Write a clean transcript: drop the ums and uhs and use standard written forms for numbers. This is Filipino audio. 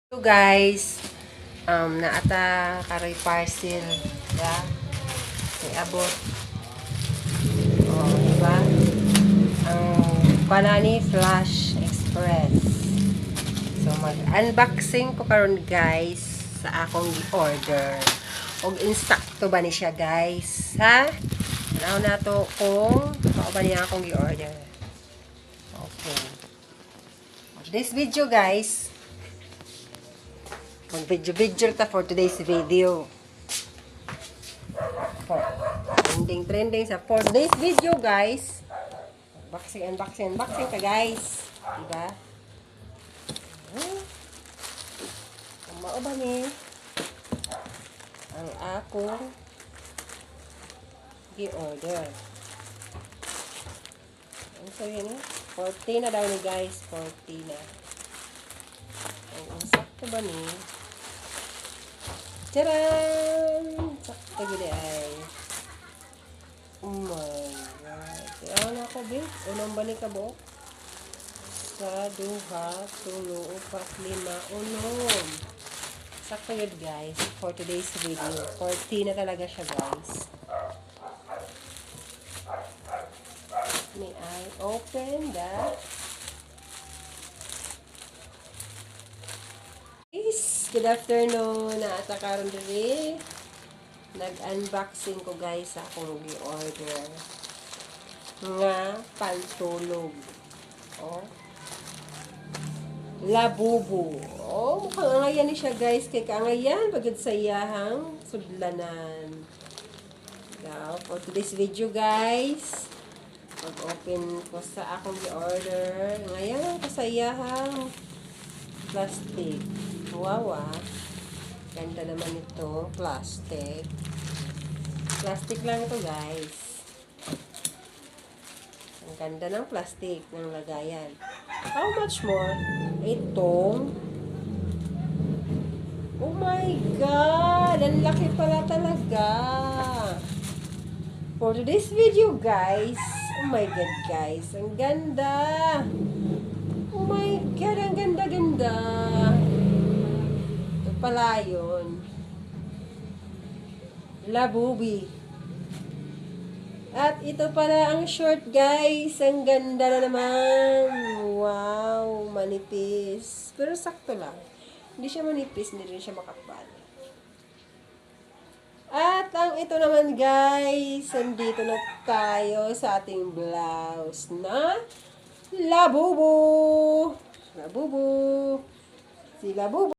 So guys, naata karoy parcel, ya. Iabot. Oh, diba? Ang Banani Flash Express. So mag-unboxing ko karon guys sa akong gi-order. Og instakto ba ni siya guys, ha? Tanaw na to kung mao ba niya akong gi-order. Okay. This video guys, mag-video ta for today's video. For trending sa for today's video guys. Unboxing ka guys. Diba? Ang mao ba ni ang akong gi-order. Ano sa yun eh? 40 na daw ni guys. 40 na. Ang sakto ba ni? Tcharam! Sakto gini ay. Oh my God. Kaya na ako, babe. Unang balik ka bo? Sa duha, tulo, upat, lima, unom. Sakto yun, guys. For today's video. 40 na talaga siya, guys. May I open that? Good afternoon. Naata karon diri. Nag-unboxing ko guys sa akong gi-order nga pantulog. Oh. Labubu. Oh, mukhang angayan ni siya guys. Kay kaangayan pagod sa iyahang sudlanan. So, for today's video guys, mag-open ko sa akong gi-order. Ngayon ko sa iyahang plastic. Wow, ganda naman ito. Plastic. Plastic lang ito, guys. Ang ganda ng plastic ng lagayan. How much more? Ito. Oh my God! Ang laki pala talaga. For today's video, guys. Oh my God, guys. Ang ganda. Oh my God, ang ganda-ganda. Pala yun. Labubi. At ito pala ang short guys. Ang ganda na naman. Wow. Manipis. Pero sakto lang. Hindi siya manipis. Hindi rin siya makapal. At ang ito naman guys. Andito na tayo sa ating blouse na Labubu. Labubu. Si Labubu.